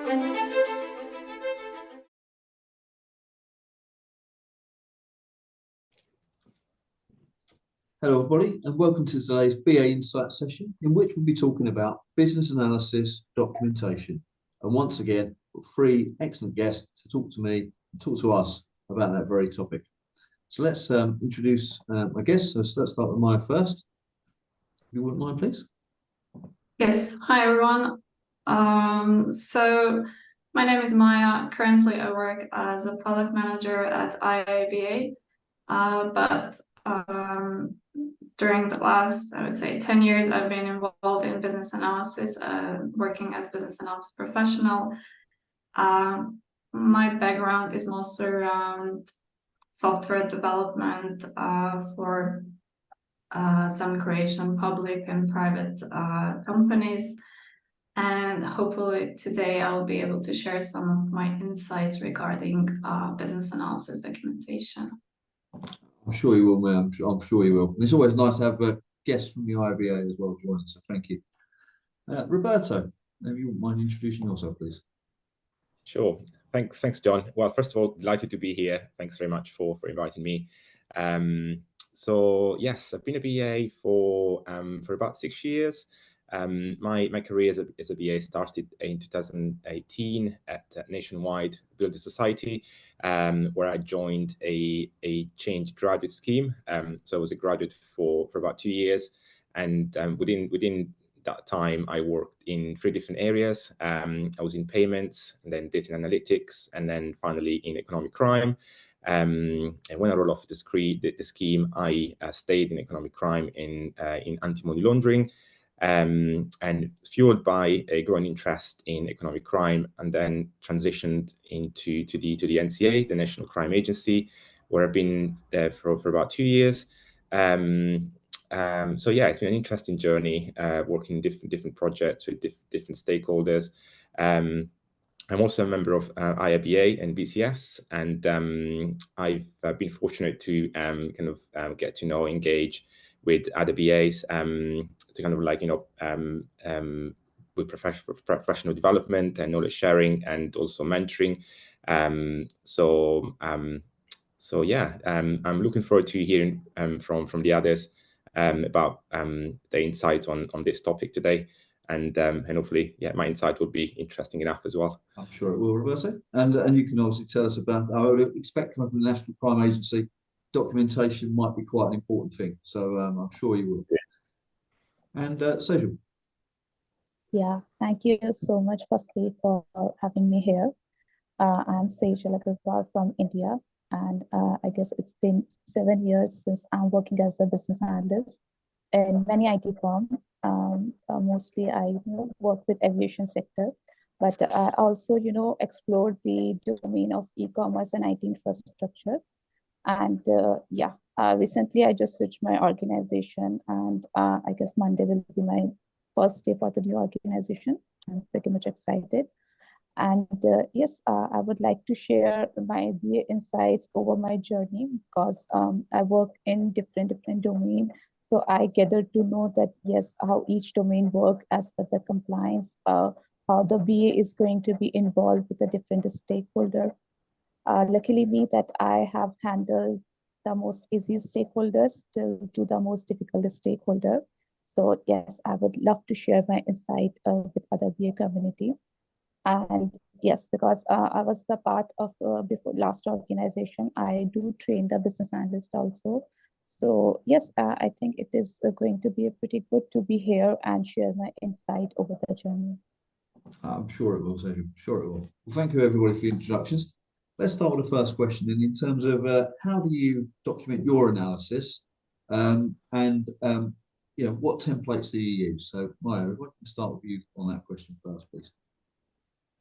Hello, everybody, and welcome to today's BAInsights session, in which we'll be talking about business analysis documentation. And once again, got three excellent guests to talk to me and talk to us about that very topic. So let's introduce my guests. So let's start with Maja first. If you wouldn't mind, please. Yes. Hi, everyone. So my name is Maja. Currently, I work as a product manager at IIBA, but during the last, I would say, 10 years, I've been involved in business analysis, working as business analysis professional. My background is mostly around software development for some Croatian public and private companies. And hopefully today I'll be able to share some of my insights regarding business analysis documentation. I'm sure you will, ma'am. I'm sure you will. And it's always nice to have guests from the IIBA as well join us, so thank you. Roberto, if you wouldn't mind introducing yourself, please. Sure. Thanks, John. Well, first of all, delighted to be here. Thanks very much for inviting me. So yes, I've been a BA for about 6 years. My career as a BA started in 2018 at Nationwide Builder Society, where I joined a change graduate scheme. So I was a graduate for about 2 years, and within that time I worked in 3 different areas. I was in payments, and then data and analytics, and then finally in economic crime. And when I rolled off the scheme, I stayed in economic crime in anti-money laundering. And fueled by a growing interest in economic crime, and then transitioned into the NCA, the National Crime Agency, where I've been there for about 2 years. So yeah, it's been an interesting journey, working in different projects with different stakeholders. I'm also a member of IIBA and BCS, and I've been fortunate to get to know, engage with other BAs, to kind of like, with professional development and knowledge sharing, and also mentoring. So yeah, I'm looking forward to hearing from the others about their insights on this topic today, and hopefully, yeah, my insight will be interesting enough as well. I'm sure it will, Roberto. And you can obviously tell us about. I would expect coming from the National Crime Agency, documentation might be quite an important thing. So I'm sure you will. Yes. And Sejal. Yeah, thank you so much, firstly, for having me here. I'm Sejal Agarwal from India, and I guess it's been 7 years since I'm working as a business analyst in many IT firms. Mostly I work with aviation sector, but I also explored the domain of e-commerce and IT infrastructure. And recently I just switched my organization, and I guess Monday will be my first day for the new organization. I'm pretty much excited. And yes, I would like to share my BA insights over my journey, because I work in different domains. So I gathered to know that, yes, how each domain works as per the compliance, how the BA is going to be involved with the different stakeholder. Luckily me that I have handled the most easy stakeholders to the most difficult stakeholder. So yes, I would love to share my insight with other BA community. And yes, because I was the part of before last organization, I do train the business analyst also. So yes, I think it is going to be pretty good to be here and share my insight over the journey. I'm sure it will, Sejal. Sure it will. Well, thank you everybody for the introductions. Let's start with the first question. And in terms of how do you document your analysis, and what templates do you use? So Maja, I'd like to start with you on that question first, please.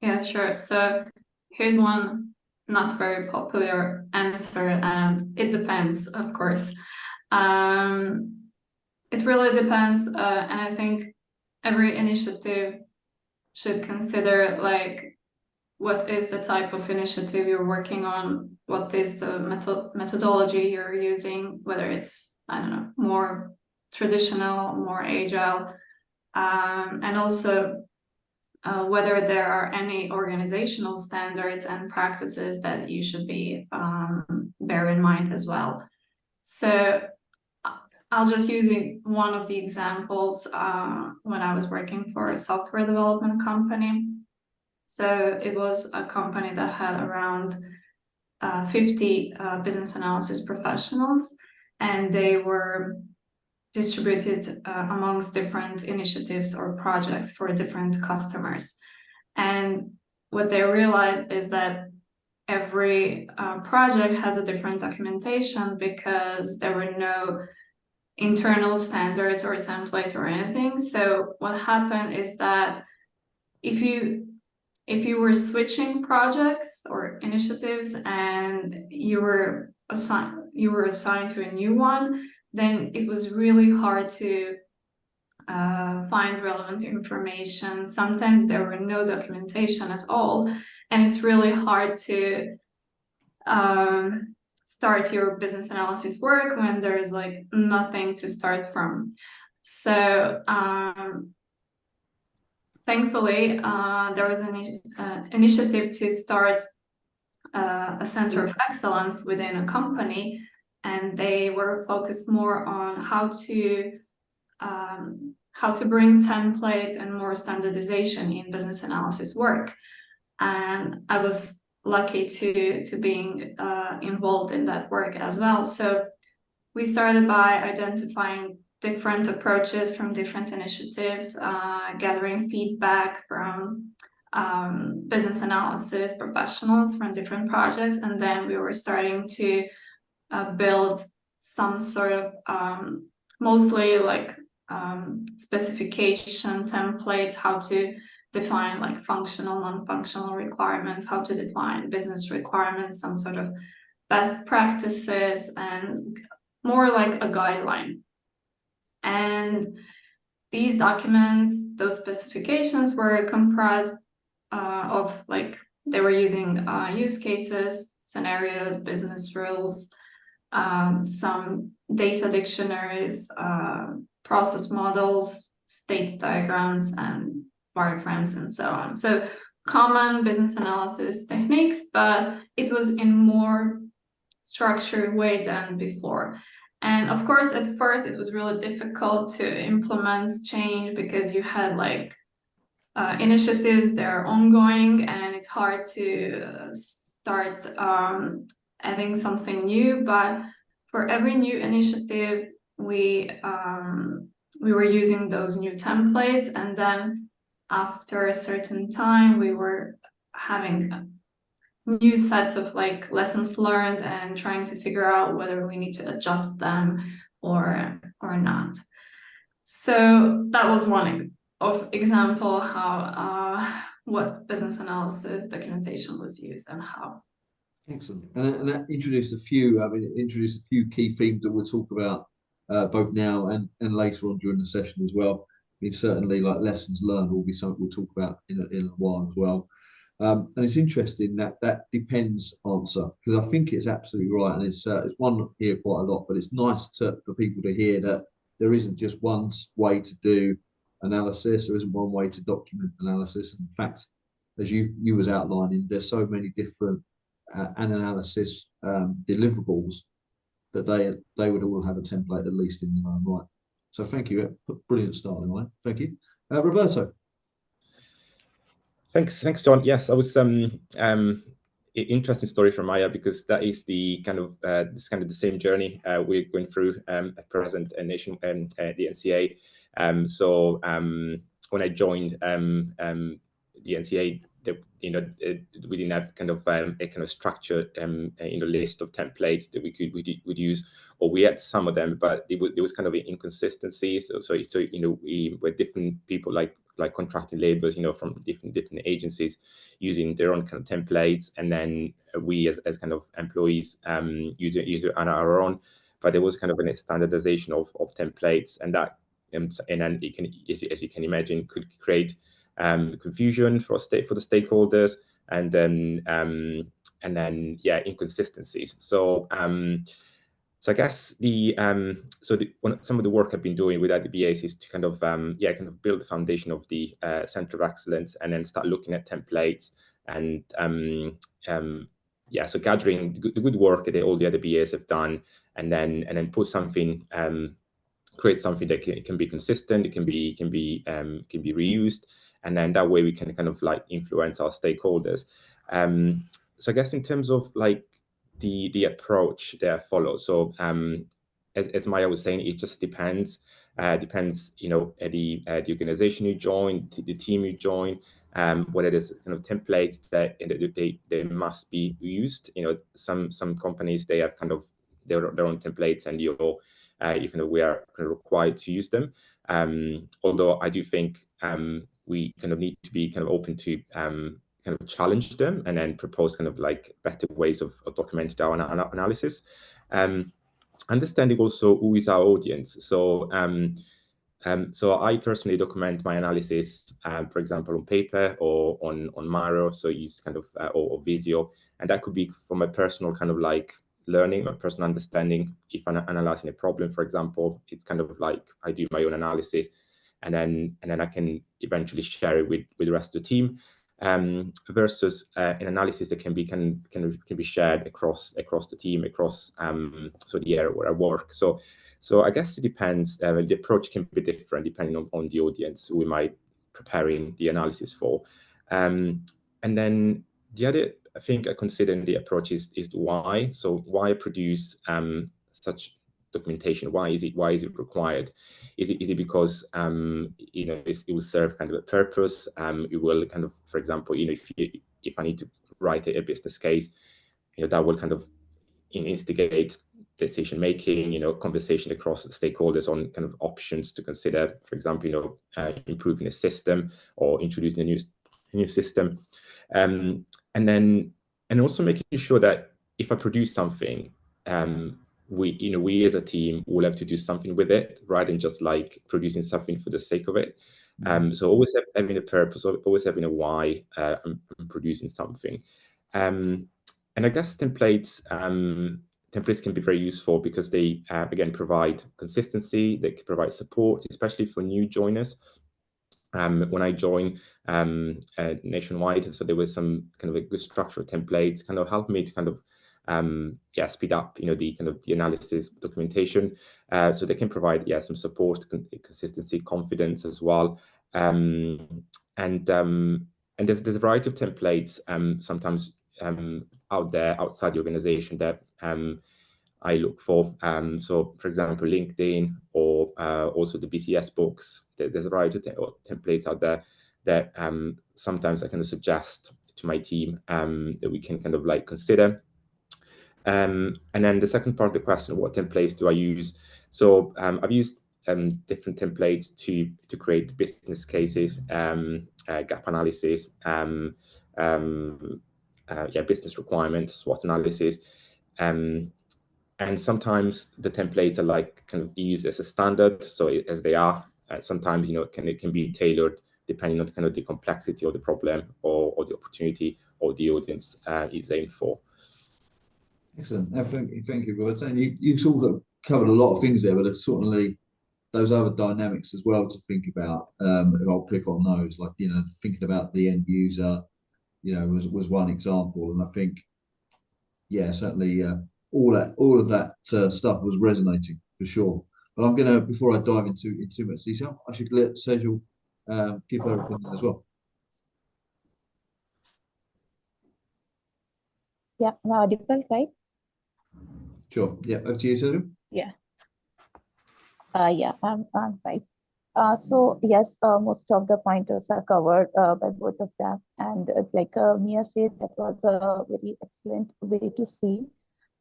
Yeah, sure. So here's one not very popular answer, and it depends, of course. It really depends, and I think every initiative should consider like what is the type of initiative you're working on, what is the methodology you're using, whether it's, I don't know, more traditional, more agile, and also whether there are any organizational standards and practices that you should be bear in mind as well. So I'll just using one of the examples when I was working for a software development company. So it was a company that had around 50 business analysis professionals, and they were distributed amongst different initiatives or projects for different customers. And what they realized is that every project has a different documentation because there were no internal standards or templates or anything. So what happened is that if you were switching projects or initiatives and you were assigned to a new one, then it was really hard to find relevant information. Sometimes there were no documentation at all, and it's really hard to start your business analysis work when there's like nothing to start from. So thankfully, there was an initiative to start a center of excellence within a company, and they were focused more on how to bring templates and more standardization in business analysis work. And I was lucky to being involved in that work as well. So we started by identifying different approaches from different initiatives, gathering feedback from business analysis professionals from different projects, and then we were starting to build some sort of mostly like specification templates, how to define like functional, non-functional requirements, how to define business requirements, some sort of best practices, and more like a guideline. And these documents, those specifications were comprised of like, they were using use cases, scenarios, business rules, some data dictionaries, process models, state diagrams, and wireframes, and so on. So common business analysis techniques, but it was in more structured way than before. And of course, at first, it was really difficult to implement change because you had like initiatives that are ongoing, and it's hard to start adding something new. But for every new initiative, we were using those new templates, and then after a certain time, we were having new sets of like lessons learned and trying to figure out whether we need to adjust them or not. So that was one example how what business analysis documentation was used and how. Excellent. And that introduced a few key themes that we'll talk about both now and later on during the session as well. I mean, certainly like lessons learned will be something we'll talk about in a while as well. And it's interesting that depends answer, because I think it's absolutely right, and it's one here quite a lot, but it's nice for people to hear that there isn't just one way to do analysis, there isn't one way to document analysis. In fact, as you was outlining, there's so many different analysis deliverables that they would all have a template at least in their own right. So thank you, brilliant start, Ryan. Thank you, Roberto. Thanks, John. Yes, I was interesting story from Maja, because that is the kind of the same journey we're going through at present in the NCA. So when I joined the NCA, we didn't have kind of a kind of structured list of templates that we would use, or we had some of them, but there was kind of inconsistencies. So we were different people like contracting laborers, from different agencies using their own kind of templates, and then we as kind of employees use it on our own. But there was kind of a standardization of templates, and that and then it can, as you can imagine, could create confusion for the stakeholders, and then inconsistencies. So So I guess some of the work I've been doing with IIBAs is to kind of build the foundation of the Center of Excellence, and then start looking at templates and so gathering the good work that all the other BAs have done, and then put something, create something that can be consistent, it can be reused, and then that way we can kind of like influence our stakeholders. So I guess in terms of like the approach that I follow, so as Maja was saying, it just depends. Depends, the organization you join, the team you join, whether there's kind of templates that they must be used. Some companies, they have kind of their own templates, and we are kind of required to use them. Although I do think we kind of need to be kind of open to kind of challenge them, and then propose kind of like better ways of documenting our analysis. Understanding also who is our audience. So I personally document my analysis, for example, on paper or on Miro, so use kind of or Visio, and that could be from a personal kind of like learning, a personal understanding. If I'm analyzing a problem, for example, it's kind of like I do my own analysis, and then I can eventually share it with the rest of the team. Versus an analysis that can be shared across the team, across so the area where I work. So I guess it depends. The approach can be different depending on the audience we might preparing the analysis for. And then the other thing I consider in the approach is why. So why produce such documentation? Why is it required? Is it because it will serve kind of a purpose? It will kind of, for example, if I need to write a business case, that will kind of instigate decision making, conversation across stakeholders on kind of options to consider, for example, improving a system or introducing a new system, and also making sure that if I produce something, we as a team will have to do something with it, rather than just like producing something for the sake of it. So always having a purpose, always having a why I'm producing something. And I guess templates can be very useful because they again provide consistency. They can provide support, especially for new joiners. When I joined nationwide, so there was some kind of a good structural templates kind of helped me to kind of speed up the analysis documentation, so they can provide some support, consistency, confidence as well. And there's a variety of templates sometimes out there outside the organization that I look for. So for example, LinkedIn or also the BCS books. There's a variety of templates out there that sometimes I kind of suggest to my team that we can kind of like consider. And then the second part of the question, what templates do I use? So I've used different templates to create business cases, gap analysis, business requirements, SWOT analysis. And sometimes the templates are like kind of used as a standard, so as they are. Sometimes it can be tailored depending on kind of the complexity of the problem or the opportunity or the audience is aimed for. Excellent. Thank you, Roberto. And you sort of covered a lot of things there, but there's certainly those other dynamics as well to think about. I'll pick on those, like thinking about the end user, was one example, and I think, certainly all of that stuff was resonating for sure. But I'm gonna, before I dive into too much detail, I should let Sejal give her opinion as well. Yeah, am I audible, right? Sure. Yeah, over to you, Sejal. Yeah. I'm right. So yes, most of the pointers are covered by both of them, and like Mia said, that was a very excellent way to see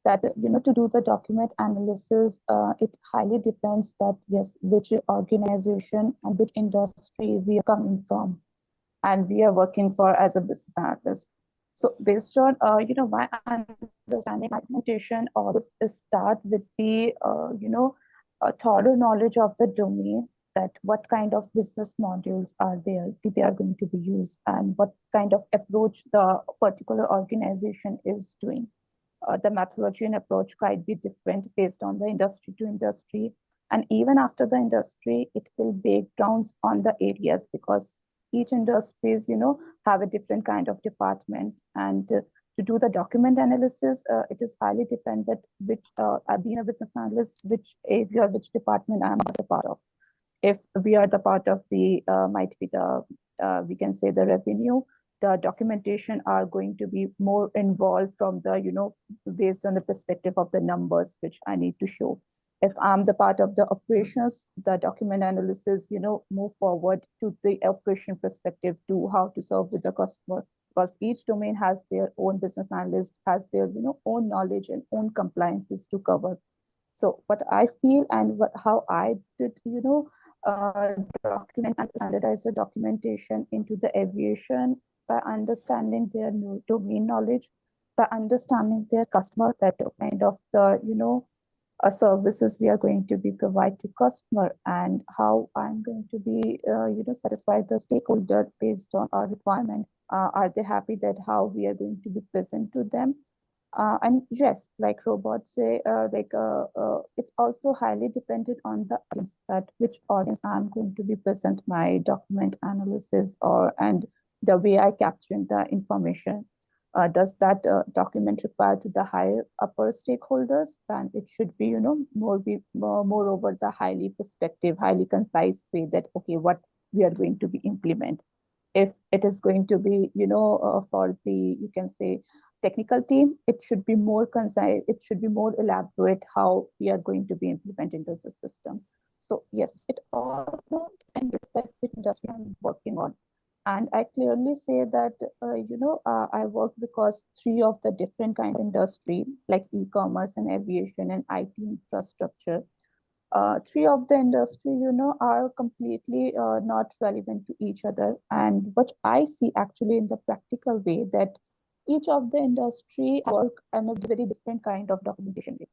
that to do the document analysis. It highly depends that yes, which organization and which industry we are coming from, and we are working for as a business analyst. So based on my understanding, documentation always start with the a thorough knowledge of the domain, that what kind of business modules are there, they are going to be used, and what kind of approach the particular organization is doing. the methodology and approach might be different based on the industry to industry. And even after the industry, it will break down on the areas, because each industries, have a different kind of department. And to do the document analysis, it is highly dependent which, being a business analyst, which area, which department I'm a part of. If we are the part of the, might be the, we can say the revenue, the documentation are going to be more involved from the, based on the perspective of the numbers, which I need to show. If I'm the part of the operations, the document analysis, move forward to the operation perspective to how to serve with the customer, because each domain has their own business analyst, has their, own knowledge and own compliances to cover. So what I feel and how I did, document and standardize the documentation into the aviation by understanding their new domain knowledge, by understanding their customer, that kind of the, services we are going to be provide to customer, and how I'm going to be, satisfy the stakeholder based on our requirement. Are they happy that how we are going to be present to them? And yes, like robots say, it's also highly dependent on the audience, that which audience I'm going to be present my document analysis and the way I capture the information. Does that document require to the higher upper stakeholders? Then it should be, more over the highly perspective, highly concise way that, okay, what we are going to be implement. If it is going to be, for the, you can say, technical team, it should be more concise, it should be more elaborate how we are going to be implementing this system. So yes, it all and respect which industry I'm working on. And I clearly say that, I work because 3 of the different kind of industry, like e-commerce and aviation and IT infrastructure, 3 of the industry, are completely not relevant to each other. And what I see actually in the practical way, that each of the industry work on a very different kind of documentation way.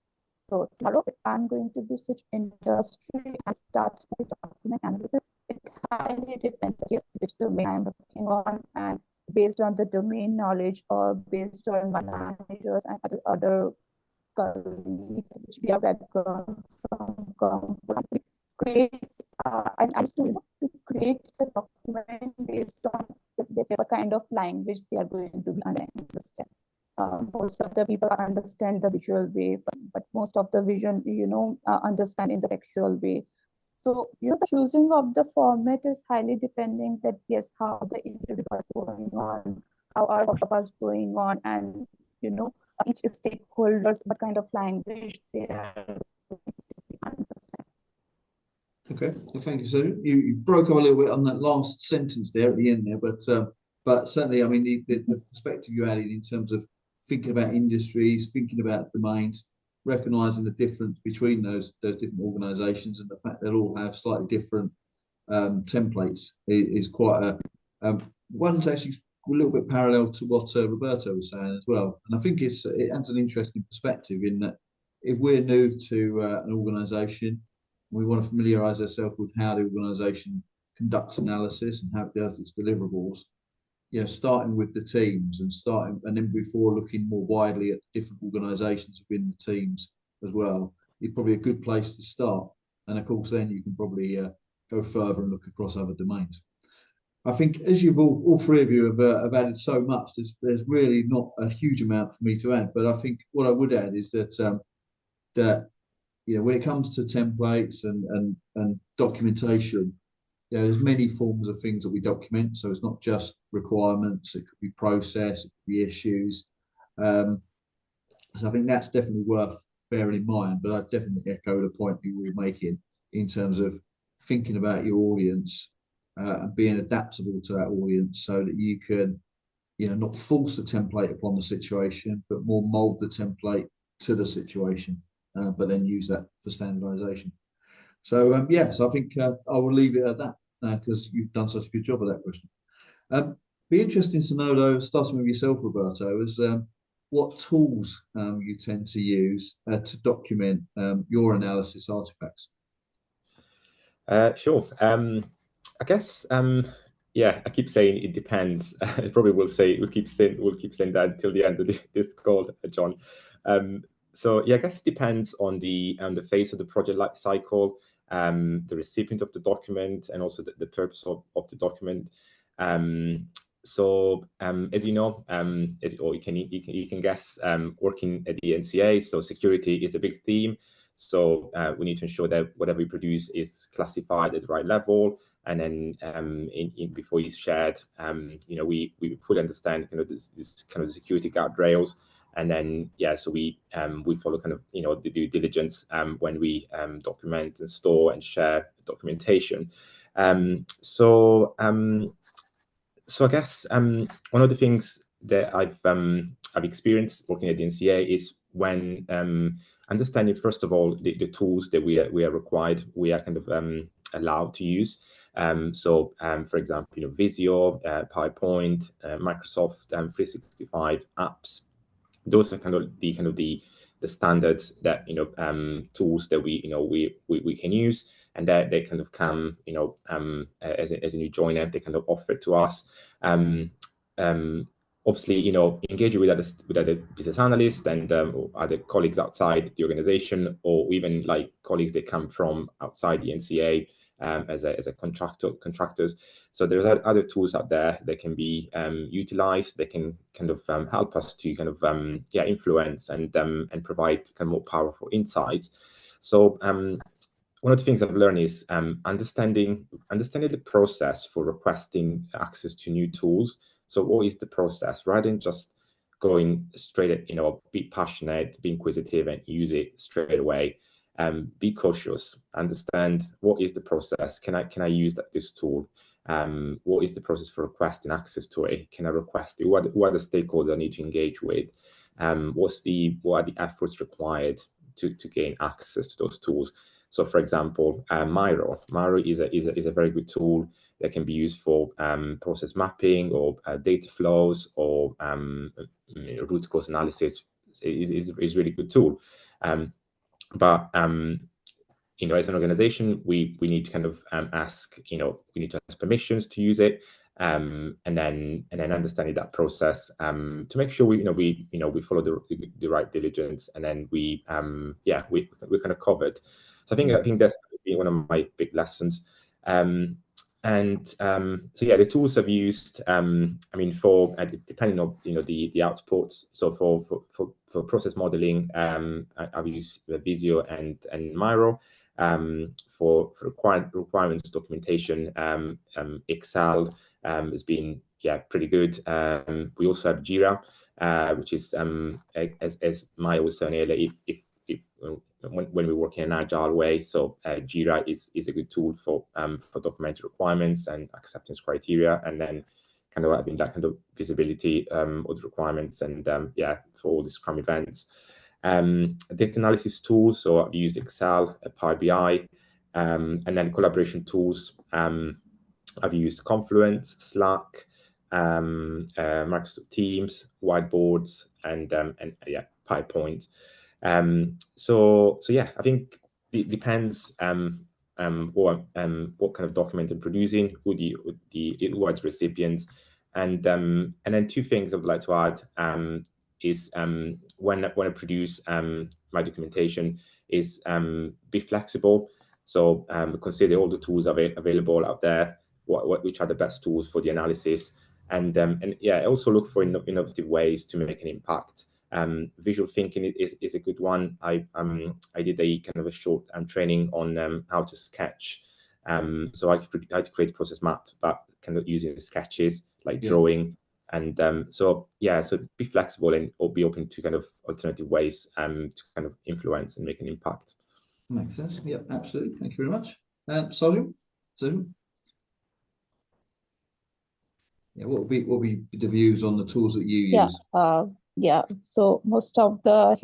So tomorrow, if I'm going to be switch industry and start with document analysis, it highly depends, yes, which domain I'm working on, and based on the domain knowledge or based on my managers and other colleagues, which we are background from create and to create the document based on the kind of language they are going to be understand. Most of the people understand the visual way, but most of the vision, understand in the textual way. So, the choosing of the format is highly depending that, yes, how the interview is going on, how our workshop is going on, and, each stakeholders, what kind of language they are going to understand. Okay, well, thank you. So you broke up a little bit on that last sentence there at the end there, but certainly, I mean, the perspective you added in terms of thinking about industries, thinking about domains, recognizing the difference between those different organizations, and the fact they'll all have slightly different templates is quite one's actually a little bit parallel to what Roberto was saying as well. And I think it adds an interesting perspective in that if we're new to an organization, we want to familiarize ourselves with how the organization conducts analysis and how it does its deliverables. Starting with the teams and then before looking more widely at different organizations within the teams as well, is probably a good place to start. And of course, then you can probably go further and look across other domains. I think as you've all 3 of you have added so much, there's really not a huge amount for me to add. But I think what I would add is that when it comes to templates and documentation, there's many forms of things that we document. So it's not just requirements, it could be process, it could be issues. So I think that's definitely worth bearing in mind, but I definitely echo the point you were making in terms of thinking about your audience and being adaptable to that audience, so that you can, not force a template upon the situation, but more mold the template to the situation, but then use that for standardization. So so I think I will leave it at that because you've done such a good job of that question. Be interesting to know though, starting with yourself, Roberto, is what tools you tend to use to document your analysis artifacts. Sure. I guess I keep saying it depends. Probably we'll keep saying that till the end of this call, John. So yeah, I guess it depends on the phase of the project life cycle, the recipient of the document, and also the purpose of the document. So as you know, or you can guess, working at the NCA, so security is a big theme. So we need to ensure that whatever we produce is classified at the right level, and then before it's shared, we fully understand kind of this kind of security guardrails. And then so we follow kind of the due diligence when we document and store and share documentation. So I guess one of the things that I've experienced working at the NCA is when understanding, first of all, the tools that we are required, we are kind of allowed to use. For example, Visio, PowerPoint, Microsoft 365 apps. Those are kind of the standards that tools that we can use, and that they kind of come as a new joiner, they kind of offer it to us. Obviously, engaging with other business analysts and other colleagues outside the organization, or even like colleagues that come from outside the NCA as a contractors. So there are other tools out there that can be utilized. They can kind of help us to kind of influence and provide kind of more powerful insights. So one of the things I've learned is understanding the process for requesting access to new tools. So what is the process, rather than just going straight at, be passionate, be inquisitive, and use it straight away. Be cautious, understand what is the process. Can I use this tool? What is the process for requesting access to it? Can I request it? What are the stakeholders I need to engage with? What are the efforts required to gain access to those tools? So, for example, Miro is a very good tool that can be used for process mapping or data flows or root cause analysis. Is a really good tool. But as an organization, we need to kind of ask, we need to ask permissions to use it, and then understanding that process to make sure we follow the right diligence, and then we're kind of covered. So I think that's been one of my big lessons. The tools I've used, for depending on the outputs. So for process modeling, I've used Visio and Miro. For requirements documentation, Excel has been pretty good. We also have Jira, which is as Maja was saying earlier, when we're working in an agile way. So Jira is a good tool for documenting requirements and acceptance criteria, and then kind of having that kind of visibility of the requirements, and for all the Scrum events. Data analysis tools, so I've used Excel, Power BI, and then collaboration tools. I've used Confluence, Slack, Microsoft Teams, whiteboards, and PowerPoint. I think it depends what kind of document I'm producing, who are the recipients, and then two things I would like to add is when I produce my documentation is be flexible. So consider all the tools available out there, which are the best tools for the analysis, and also look for innovative ways to make an impact. Visual thinking is a good one. I did a kind of a short training on how to sketch. So I had to create a process map, but kind of using the sketches like drawing. And so be flexible and or be open to kind of alternative ways to kind of influence and make an impact. Makes sense. Yeah, absolutely. Thank you very much. Sejal? Yeah, what will be the views on the tools that you use? So most of the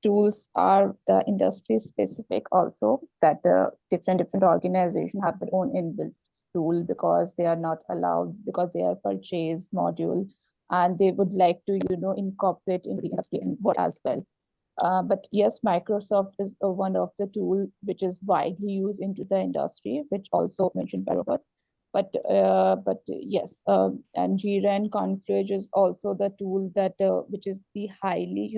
tools are the industry specific also, that different organizations have their own inbuilt tool because they are not allowed, because they are purchased module, and they would like to incorporate into the industry and what as well. But yes, Microsoft is one of the tool which is widely used into the industry, which also mentioned by Robert. But yes, and Jira and Confluence is also the tool that which is the highly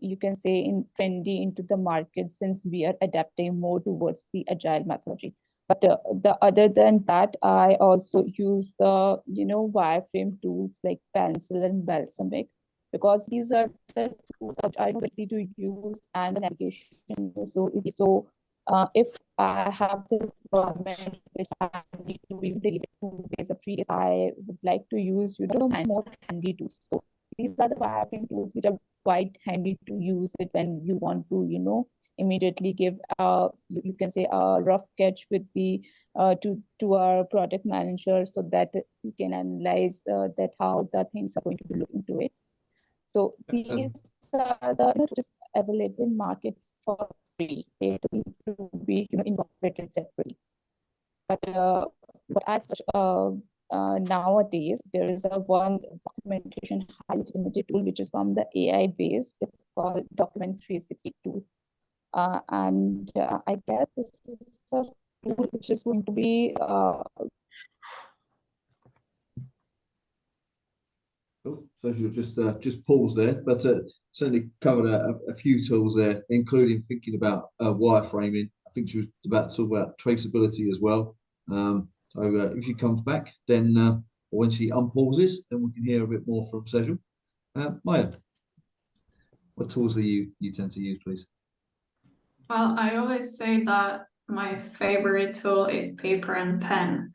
you can say, in trendy into the market, since we are adapting more towards the agile methodology. But the other than that, I also use the wireframe tools like Pencil and Balsamic, because these are the tools that are easy to use and the navigation is so easy. So if I have the requirement which I need to be delivered 2 days or 3 days, I would like to use more handy tools. So these are the wireframe tools which are quite handy to use it when you want to immediately give you can say a rough sketch with the to our product manager, so that he can analyze that how the things are going to be looking to it. So these are the just available in market for free. They need to be incorporated separately. But as such, nowadays there is a one documentation highly limited tool which is from the AI based. It's called Document 360 tool. And I guess this is a tool which is going to be So you'll just pause there, but certainly covered a few tools there, including thinking about wireframing. I think she was about to talk about traceability as well. So if she comes back, then or when she unpauses, then we can hear a bit more from Sejal. Maja, what tools do you tend to use, please? Well, I always say that my favorite tool is paper and pen.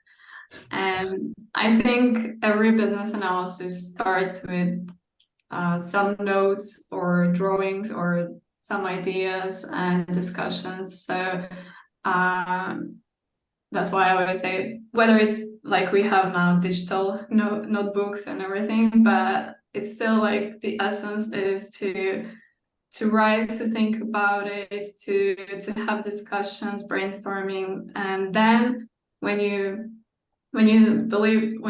And I think every business analysis starts with some notes or drawings or some ideas and discussions. So that's why I always say, whether it's like we have now digital notebooks and everything, but it's still like the essence is to write, to think about it, to have discussions, brainstorming, and then when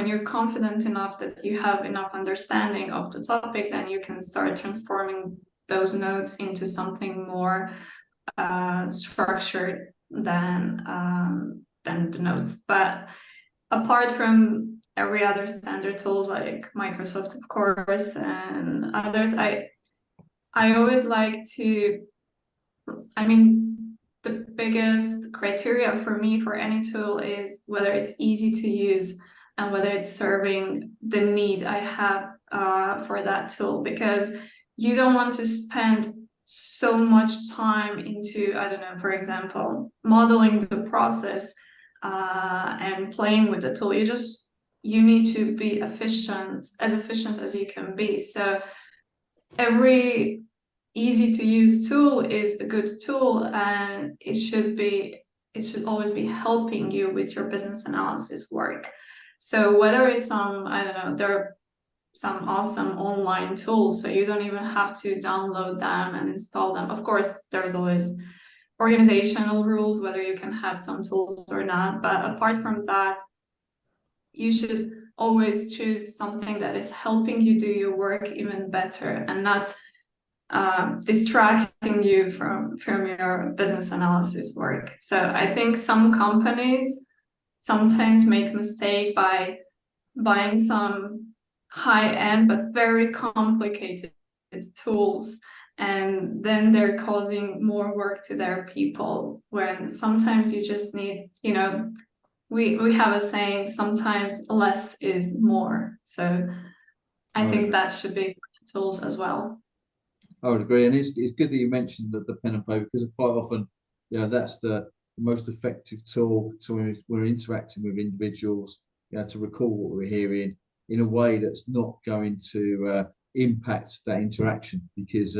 you're confident enough that you have enough understanding of the topic, then you can start transforming those notes into something more structured than the notes. But apart from every other standard tools like Microsoft, of course, and others, I always like to, the biggest criteria for me for any tool is whether it's easy to use and whether it's serving the need I have for that tool, because you don't want to spend so much time into, I don't know, for example, modeling the process and playing with the tool. You need to be efficient as you can be. So every easy to use tool is a good tool, and it should always be helping you with your business analysis work. So whether it's I don't know, there are some awesome online tools, so you don't even have to download them and install them. Of course, there's always organizational rules whether you can have some tools or not, but apart from that, you should always choose something that is helping you do your work even better and not distracting you from your business analysis work. So I think some companies sometimes make mistake by buying some high-end but very complicated tools, and then they're causing more work to their people, when sometimes you just need, we have a saying, sometimes less is more. So I think that should be tools as well. I would agree, and it's good that you mentioned the pen and paper, because quite often, that's the most effective tool to when we're interacting with individuals, to recall what we're hearing in a way that's not going to impact that interaction. Because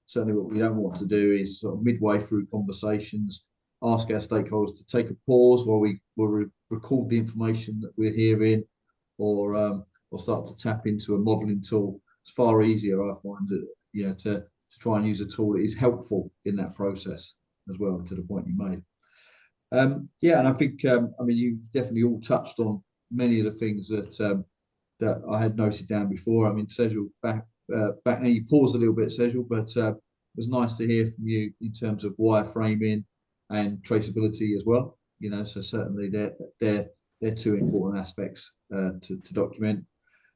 certainly what we don't want to do is sort of midway through conversations ask our stakeholders to take a pause while we record the information that we're hearing, or start to tap into a modeling tool. It's far easier, I find, to try and use a tool that is helpful in that process as well, to the point you made. And I think, you've definitely all touched on many of the things that I had noted down before. Sejal, back now, you paused a little bit, Sejal, but it was nice to hear from you in terms of wireframing and traceability as well. So certainly they're two important aspects to document.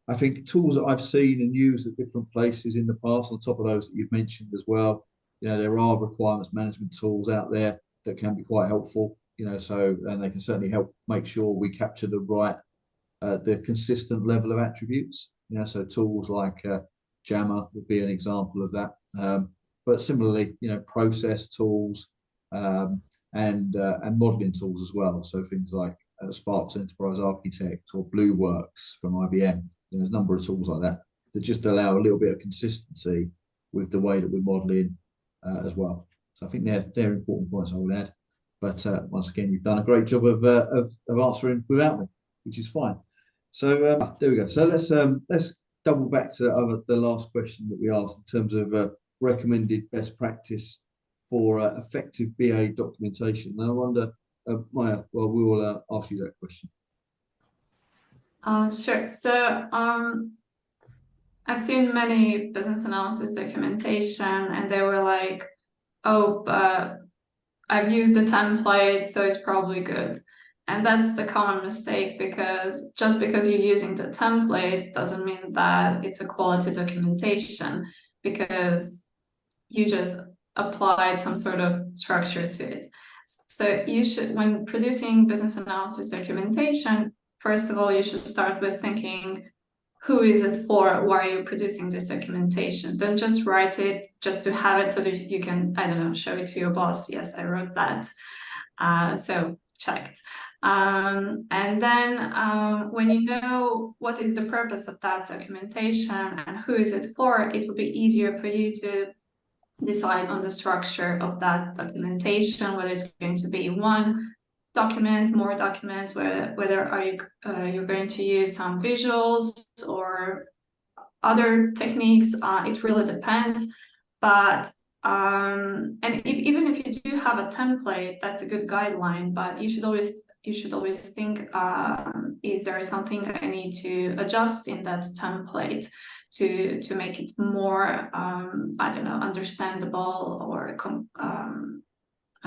I think tools that I've seen and used at different places in the past, on top of those that you've mentioned as well, there are requirements management tools out there that can be quite helpful, so, and they can certainly help make sure we capture the consistent level of attributes, so tools like Jammer would be an example of that. But similarly, process tools and modeling tools as well. So things like Spark's Enterprise Architect or Blueworks from IBM. There's a number of tools like that that just allow a little bit of consistency with the way that we're modeling as well. So I think they're important points I would add. But once again, you've done a great job of answering without me, which is fine. So there we go. So let's double back to the last question that we asked in terms of recommended best practice for effective BA documentation. Now I wonder, Maja, well, we will ask you that question. Sure. So I've seen many business analysis documentation, and they were like, "Oh, I've used a template, so it's probably good." And that's the common mistake, because just because you're using the template doesn't mean that it's a quality documentation, because you just applied some sort of structure to it. So you should, when producing business analysis documentation, first of all, you should start with thinking, who is it for? Why are you producing this documentation? Don't just write it just to have it so that you can, I don't know, show it to your boss. Yes, I wrote that. So checked. And then when you know what is the purpose of that documentation and who is it for, it will be easier for you to decide on the structure of that documentation, whether it's going to be one document, more documents, whether are you're going to use some visuals or other techniques. It really depends. But and even if you do have a template, that's a good guideline. But you should always think, is there something I need to adjust in that template to make it more I don't know, understandable, or I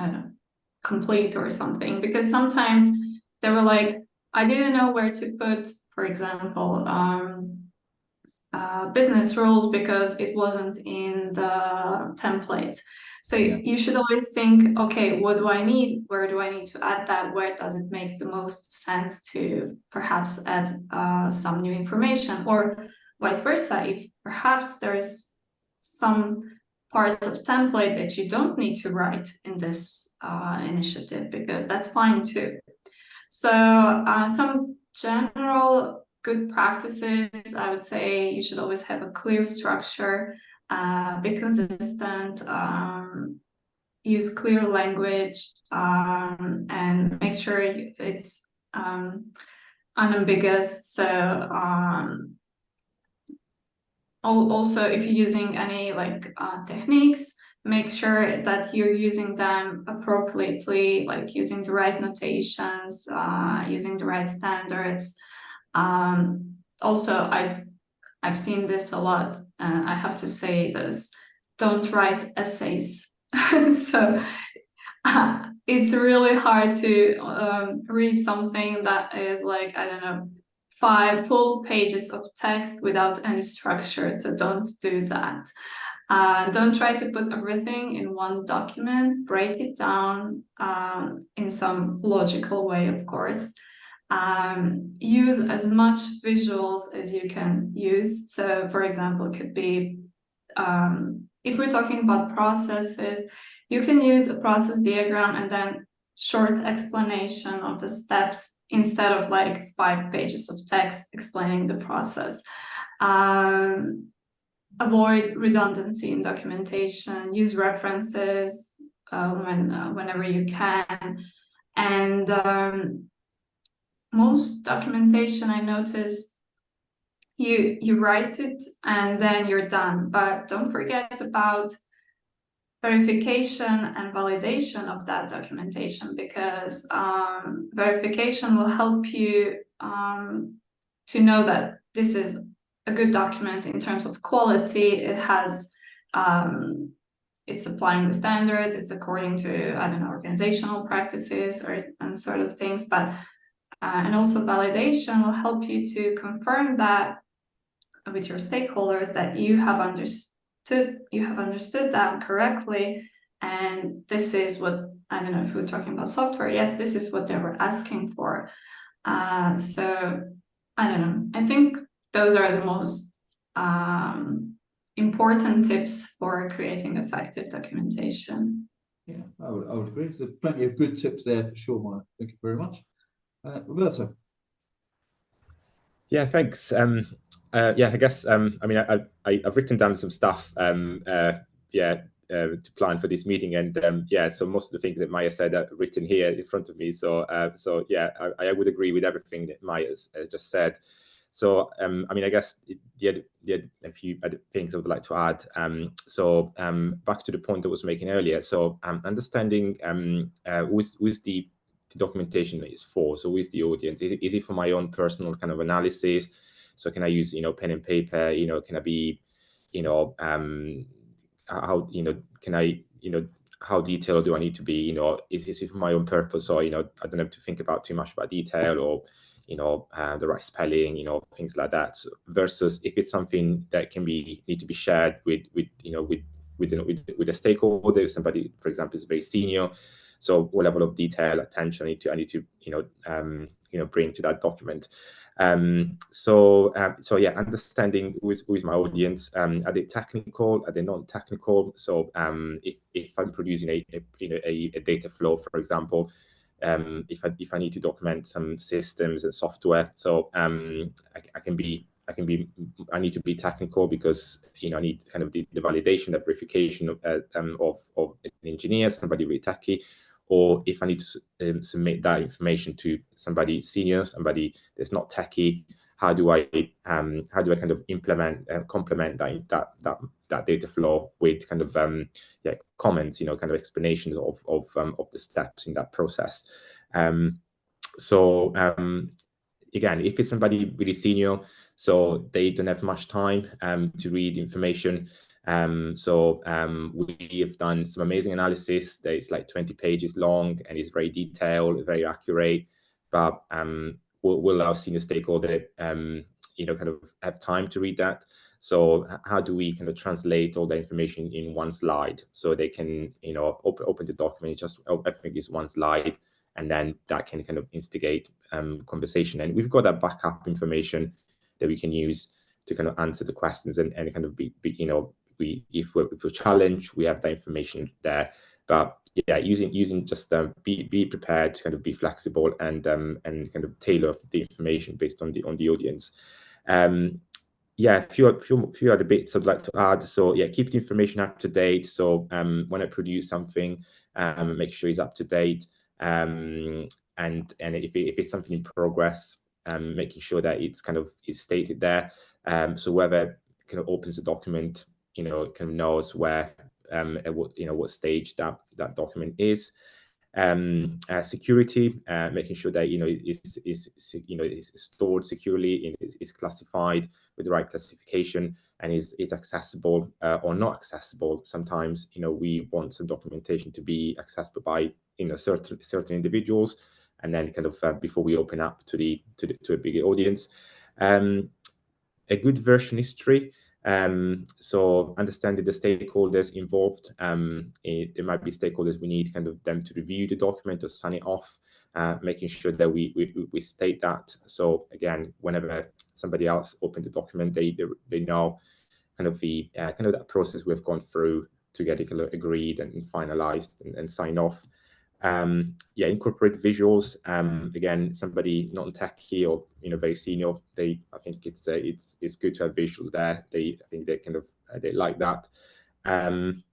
don't know, complete or something? Because sometimes they were like, I didn't know where to put, for example, business rules because it wasn't in the template. So you should always think, okay, what do I need? Where do I need to add that? Where does it make the most sense to perhaps add some new information, or vice versa? If perhaps there's some part of template that you don't need to write in this initiative, because that's fine too. So some general good practices, I would say you should always have a clear structure, be consistent, use clear language, and make sure it's unambiguous. So also, if you're using any techniques, make sure that you're using them appropriately, like using the right notations, using the right standards. Also, I've seen this a lot, and I have to say this: don't write essays. So it's really hard to read something that is like, I don't know, 5 full pages of text without any structure. So don't do that. Don't try to put everything in one document. Break it down in some logical way, of course. Use as much visuals as you can use. So, for example, it could be, if we're talking about processes, you can use a process diagram and then short explanation of the steps instead of like 5 pages of text explaining the process. Avoid redundancy in documentation. Use references whenever you can. And most documentation, I notice, you write it and then you're done. But don't forget about verification and validation of that documentation, because verification will help you to know that this is a good document in terms of quality. It has it's applying the standards, it's according to, I don't know, organizational practices and sort of things. But and also validation will help you to confirm that with your stakeholders that you have understood them correctly, and this is what, I don't know if we're talking about software, yes, this is what they were asking for. So I don't know, I think those are the most important tips for creating effective documentation. Yeah, I would agree. There's plenty of good tips there for sure, Maja. Thank you very much. Roberto. Yeah, thanks. Yeah, I guess I mean I've written down some stuff. To plan for this meeting, and yeah, so most of the things that Maja said are written here in front of me. So yeah, I would agree with everything that Maja has just said. So I mean, I guess the had a few other things I would like to add. Back to the point I was making earlier. So understanding who's the documentation is for. So who is the audience? Is it for my own personal kind of analysis? So can I use, pen and paper? Can I be, how, can I, how detailed do I need to be? Is it for my own purpose, or, I don't have to think about too much about detail, or, the right spelling, things like that. So, versus if it's something that need to be shared with a stakeholder, somebody, for example, is very senior. So what level of detail, attention I need to bring to that document. So yeah, understanding who is my audience. Are they technical? Are they non-technical? So if I'm producing a data flow, for example, if I need to document some systems and software, so I need to be technical, because I need kind of the validation, the verification of an engineer, somebody really techy. Or if I need to submit that information to somebody senior, somebody that's not techy, how do I kind of implement and complement that data flow with kind of comments, kind of explanations of the steps in that process. Again, if it's somebody really senior, so they don't have much time to read information. We have done some amazing analysis that is like 20 pages long and is very detailed, very accurate, but will our senior stakeholder, kind of have time to read that? So how do we kind of translate all the information in one slide, so they can, open the document, just everything is one slide, and then that can kind of instigate conversation. And we've got that backup information that we can use to kind of answer the questions and kind of be if we're challenged, we have that information there. But yeah, using just be prepared to kind of be flexible and kind of tailor the information based on the audience. Yeah, a few other bits I'd like to add. So yeah, keep the information up to date. So when I produce something, make sure it's up to date. And if it's something in progress, making sure that it's kind of is stated there. So whoever kind of opens the document, kind of knows where at what stage that document is. Security, making sure that is stored securely, is classified with the right classification, and is accessible or not accessible. Sometimes we want some documentation to be accessible by certain individuals, and then kind of before we open up to a bigger audience. A good version history. So understanding the stakeholders involved. There might be stakeholders we need kind of them to review the document or sign it off, making sure that we state that. So again, whenever somebody else opened the document, they know kind of that process we've gone through to get it agreed and finalized and signed off. Incorporate visuals. Again, somebody non-techy or very senior, I think it's good to have visuals there. I think they kind of they like that. One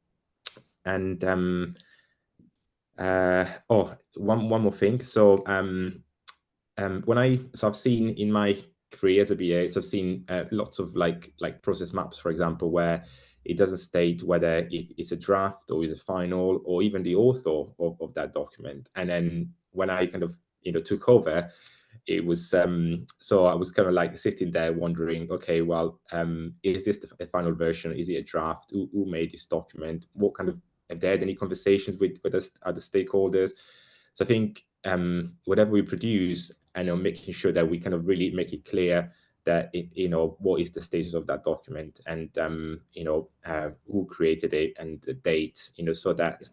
more thing. So I've seen in my career as a BA, so I've seen lots of like process maps, for example, where it doesn't state whether it's a draft or is a final, or even the author of that document. And then when I kind of took over, it was so I was kind of like sitting there wondering, okay, well, is this the final version? Is it a draft? Who made this document? What kind of, have they had any conversations with other stakeholders? So I think whatever we produce, and making sure that we kind of really make it clear that what is the status of that document, and who created it and the date, so that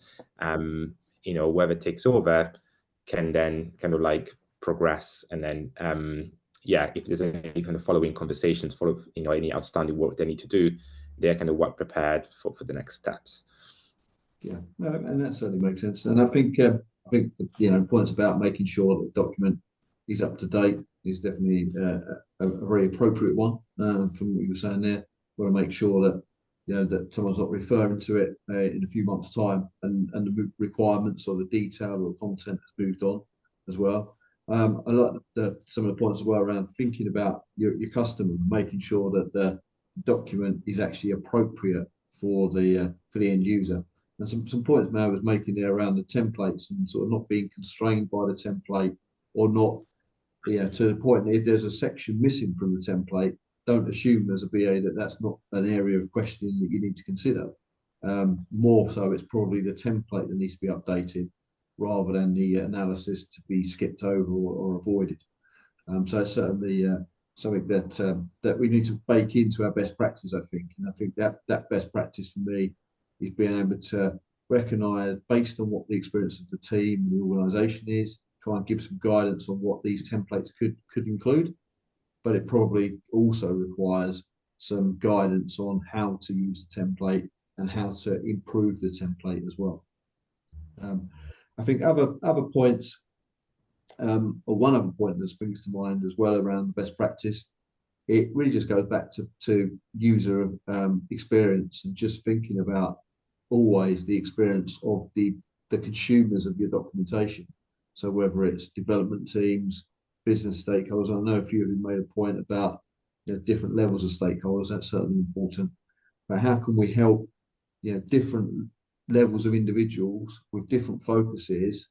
whoever takes over can then kind of like progress, and then if there's any kind of following conversations, any outstanding work they need to do, they're kind of well prepared for the next steps. Yeah, no, and that certainly makes sense. And I think points about making sure that the document is up to date is definitely a very appropriate one. From what you were saying there, want to make sure that that someone's not referring to it in a few months' time, and the requirements or the detail or the content has moved on as well. I like some of the points as well around thinking about your customer, making sure that the document is actually appropriate for the end user. And some points Maja was making there around the templates and sort of not being constrained by the template, or not, to the point that if there's a section missing from the template, don't assume as a BA that that's not an area of questioning that you need to consider. More so, it's probably the template that needs to be updated rather than the analysis to be skipped over or avoided. So it's certainly something that we need to bake into our best practice, I think. And I think that best practice for me is being able to recognise, based on what the experience of the team and the organisation is, try and give some guidance on what these templates could include. But it probably also requires some guidance on how to use the template and how to improve the template as well. I think other points, or one other point that springs to mind as well around the best practice, it really just goes back to user experience, and just thinking about always the experience of the consumers of your documentation. So whether it's development teams, business stakeholders, I know a few of you made a point about different levels of stakeholders. That's certainly important. But how can we help different levels of individuals with different focuses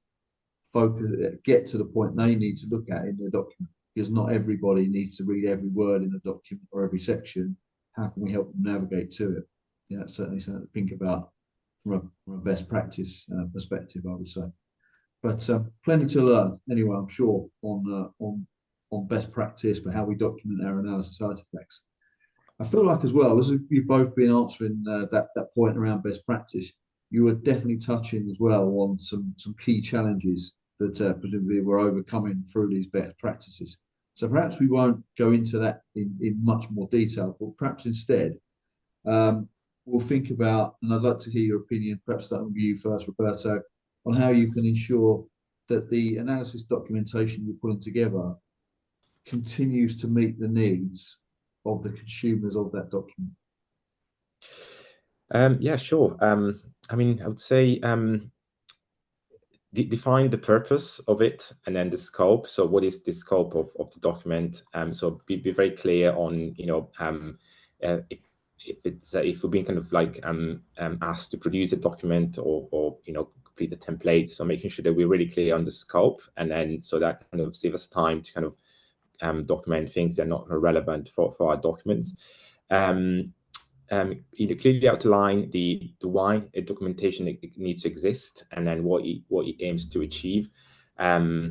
get to the point they need to look at in their document? Because not everybody needs to read every word in a document or every section. How can we help them navigate to it? Yeah, that's certainly something to think about from a best practice perspective, I would say. But plenty to learn anyway, I'm sure, on best practice for how we document our analysis artifacts. I feel like as well, as you've both been answering that point around best practice, you were definitely touching as well on some key challenges that presumably we're overcoming through these best practices. So perhaps we won't go into that in much more detail, but perhaps instead we'll think about, and I'd like to hear your opinion, perhaps starting with you first, Roberto, on how you can ensure that the analysis documentation you're putting together continues to meet the needs of the consumers of that document. Yeah, sure. I mean, I would say define the purpose of it, and then the scope. So what is the scope of the document? So be very clear on, if we're being kind of like asked to produce a document or complete the template. So making sure that we're really clear on the scope, and then so that kind of saves us time to kind of document things that are not relevant for our documents. Clearly outline the why a documentation needs to exist, and then what it aims to achieve. So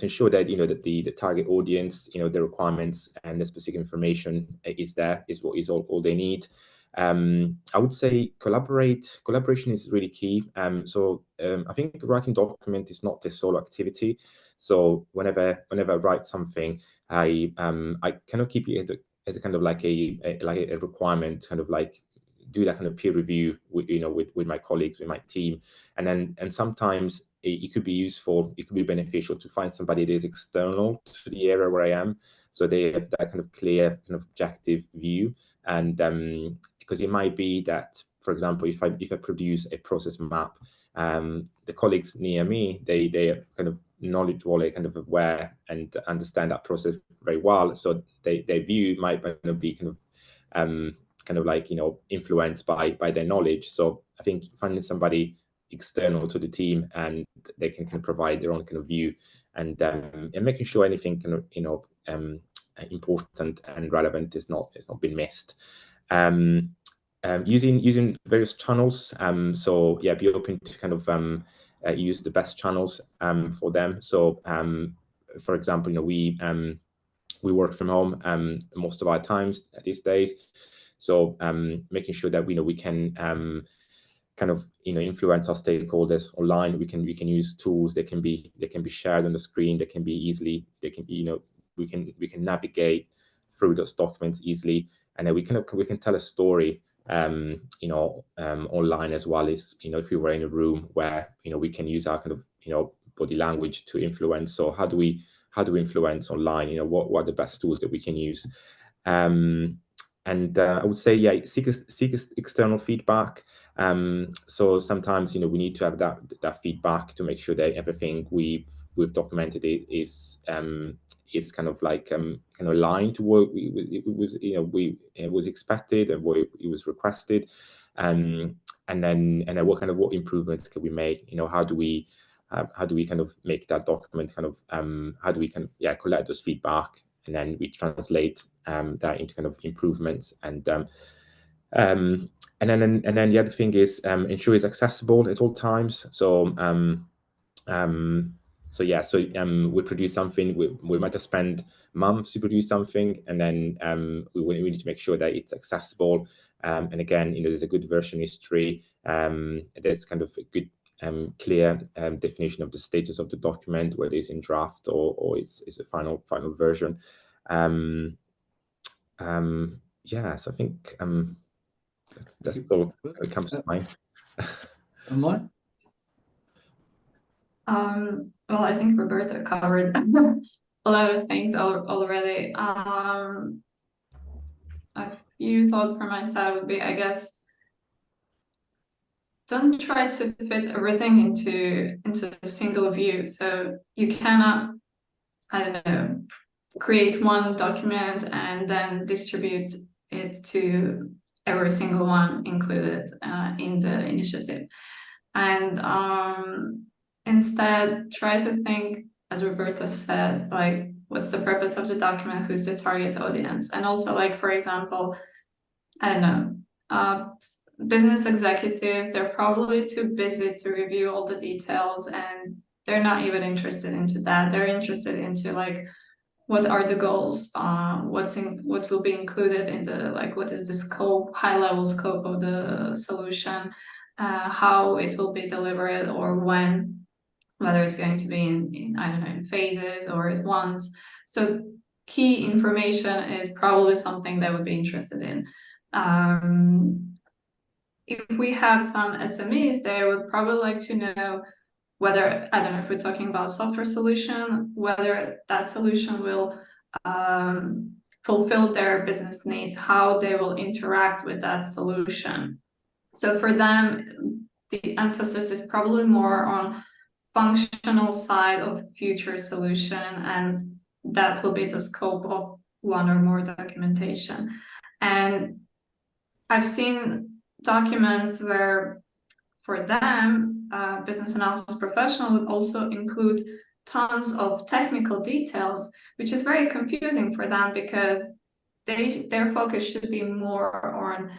ensure that that the target audience, the requirements and the specific information is all they need. I would say collaboration is really key. I think writing document is not a solo activity. So whenever I write something, I cannot keep it as a kind of like a requirement, kind of like do that kind of peer review with my colleagues, with my team, and sometimes it could be useful, it could be beneficial to find somebody that is external to the area where I am, so they have that kind of clear kind of objective view. And because it might be that, for example, if I produce a process map, the colleagues near me, they are kind of knowledgeable, kind of aware and understand that process very well, so their view might be kind of like influenced by their knowledge. So I think finding somebody external to the team, and they can kind of provide their own kind of view, and making sure anything kind of important and relevant is not been missed. Using various channels. So yeah, be open to kind of use the best channels for them. So for example, we we work from home most of our times these days. So making sure that we can kind of influence our stakeholders online. We can use tools that can be shared on the screen. That can be easily, we can navigate through those documents easily, and then we can tell a story online as well as if we were in a room where we can use our kind of body language to influence. So how do we influence online? What are the best tools that we can use? And I would say, yeah, seek external feedback. So sometimes we need to have that feedback to make sure that everything we've documented is kind of like kind of aligned to what it was expected and what it was requested, and then what improvements can we make? How do we kind of make that document kind of how do we collect those feedback, and then we translate that into kind of improvements, and then the other thing is ensure it's accessible at all times. So we produce something, we might have spent months to produce something, and then we need to make sure that it's accessible. And again, there's a good version history. There's kind of a good clear definition of the status of the document, whether it's in draft or it's a final version. So I think that's all that comes to mind. And Maja? Well, I think Roberto covered a lot of things already. A few thoughts from my side would be, I guess, don't try to fit everything into a single view. So you cannot, I don't know, create one document and then distribute it to every single one included in the initiative. And instead, try to think, as Roberto said, like, what's the purpose of the document? Who's the target audience? And also, like, for example, I don't know, business executives, they're probably too busy to review all the details, and they're not even interested into that. They're interested into, like, what are the goals? What will be included in the, like, what is the scope, high level scope of the solution, how it will be delivered, or when, whether it's going to be in I don't know, in phases or at once. So key information is probably something they would be interested in. If we have some SMEs, they would probably like to know whether, I don't know, if we're talking about software solution, whether that solution will fulfill their business needs, how they will interact with that solution. So for them, the emphasis is probably more on functional side of future solution, and that will be the scope of one or more documentation. And I've seen documents where, for them, business analysis professional would also include tons of technical details, which is very confusing for them, because their focus should be more on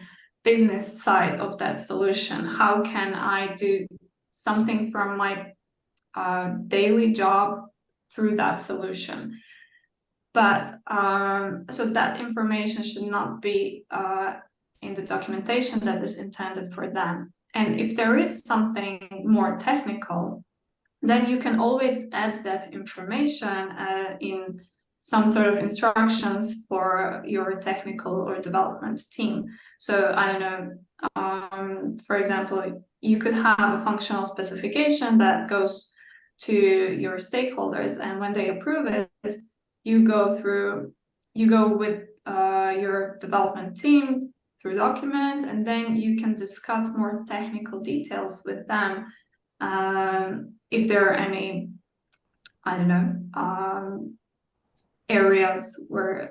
business side of that solution. How can I do something from my daily job through that solution? But so that information should not be in the documentation that is intended for them. And if there is something more technical, then you can always add that information in some sort of instructions for your technical or development team. So I don't know, for example, you could have a functional specification that goes to your stakeholders, and when they approve it, you go with your development team through documents, and then you can discuss more technical details with them. If there are any, I don't know, areas where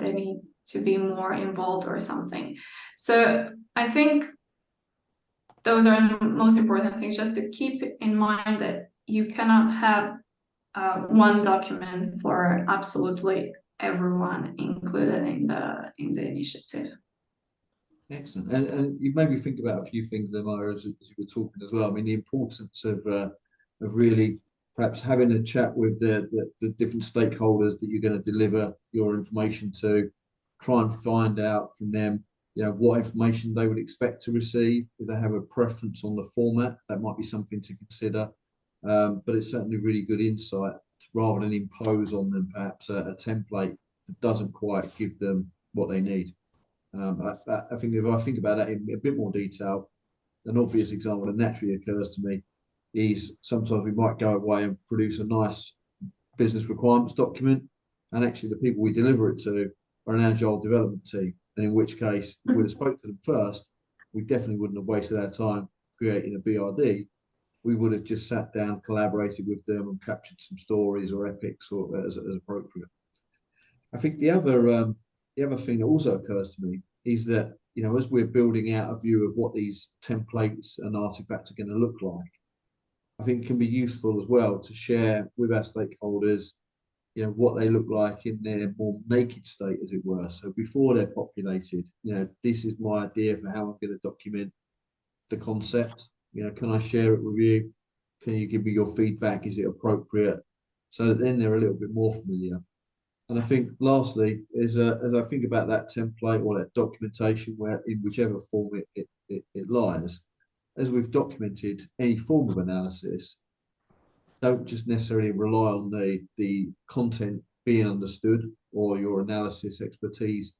they need to be more involved or something. So I think those are the most important things, just to keep in mind that you cannot have one document for absolutely everyone included in the initiative. Excellent. And you made me think about a few things there, Maja, as you were talking as well. I mean, the importance of really perhaps having a chat with the different stakeholders that you're going to deliver your information to, try and find out from them, what information they would expect to receive. If they have a preference on the format, that might be something to consider. But it's certainly really good insight rather than impose on them perhaps a template that doesn't quite give them what they need. I think if I think about that in a bit more detail, an obvious example that naturally occurs to me is sometimes we might go away and produce a nice business requirements document, and actually the people we deliver it to are an agile development team. And in which case, if we'd have spoke to them first, we definitely wouldn't have wasted our time creating a BRD. We would have just sat down, collaborated with them, and captured some stories or epics or as appropriate. I think the other thing that also occurs to me is that, as we're building out a view of what these templates and artifacts are going to look like, I think it can be useful as well to share with our stakeholders, what they look like in their more naked state, as it were. So before they're populated, this is my idea for how I'm going to document the concept. Can I share it with you? Can you give me your feedback? Is it appropriate? So that then they're a little bit more familiar. And I think lastly, as I think about that template or that documentation, where in whichever form it lies, as we've documented any form of analysis, don't just necessarily rely on the content being understood or your analysis expertise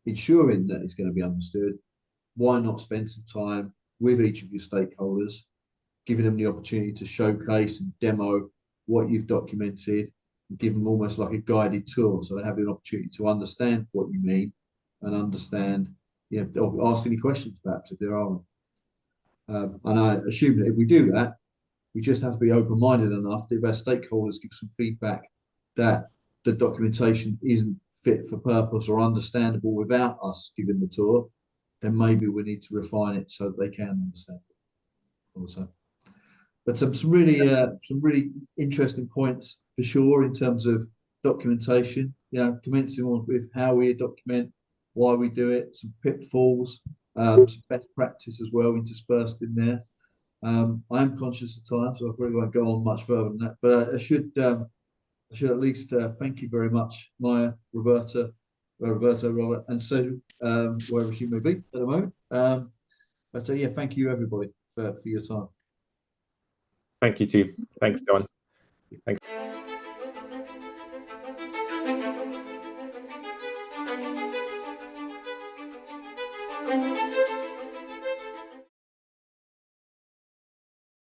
ensuring that it's going to be understood. Why not spend some time with each of your stakeholders, giving them the opportunity to showcase and demo what you've documented, and give them almost like a guided tour, so they have an opportunity to understand what you mean and understand, or ask any questions perhaps if there are. And I assume that if we do that, we just have to be open-minded enough that if our stakeholders give some feedback that the documentation isn't fit for purpose or understandable without us giving the tour, then maybe we need to refine it so that they can understand it also. But some really interesting points for sure in terms of documentation. Commencing on with how we document, why we do it, some pitfalls, some best practice as well interspersed in there. I am conscious of time, so I probably won't go on much further than that. But I should at least thank you very much, Maja, Roberto, Robert, and Sejal, wherever she may be at the moment. But yeah, thank you everybody for your time. Thank you too. Thanks, John. Thanks.